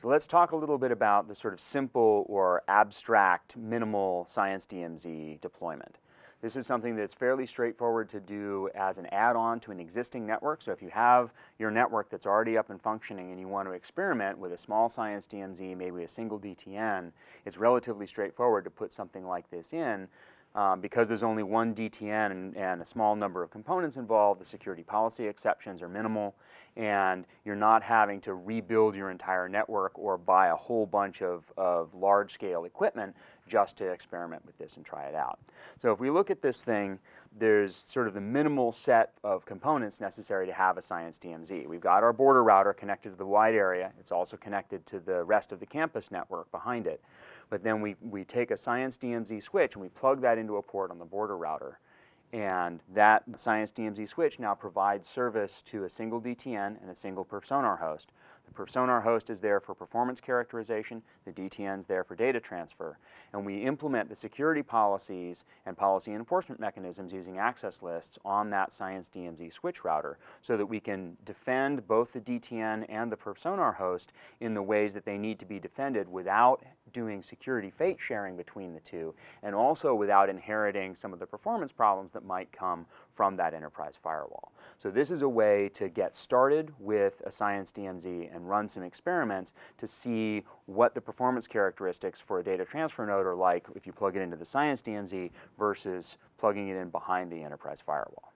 So let's talk a little bit about the sort of simple or abstract minimal Science DMZ deployment. This is something that's fairly straightforward to do as an add-on to an existing network. So if you have your network that's already up and functioning and you want to experiment with a small Science DMZ, maybe a single DTN, it's relatively straightforward to put something like this in. Because there's only one DTN and a small number of components involved, the security policy exceptions are minimal, and you're not having to rebuild your entire network or buy a whole bunch of large-scale equipment just to experiment with this and try it out. So if we look at this thing, there's sort of the minimal set of components necessary to have a Science DMZ. We've got our border router connected to the wide area. It's also connected to the rest of the campus network behind it. But then we take a Science DMZ switch and we plug that into a port on the border router. And that Science DMZ switch now provides service to a single DTN and a single perf-sonar host. The perf-sonar host is there for performance characterization, the DTN is there for data transfer, and we implement the security policies and policy enforcement mechanisms using access lists on that Science DMZ switch router so that we can defend both the DTN and the perf-sonar host in the ways that they need to be defended without doing security fate sharing between the two, and also without inheriting some of the performance problems that might come from that enterprise firewall. So this is a way to get started with a Science DMZ and run some experiments to see what the performance characteristics for a data transfer node are like if you plug it into the Science DMZ versus plugging it in behind the enterprise firewall.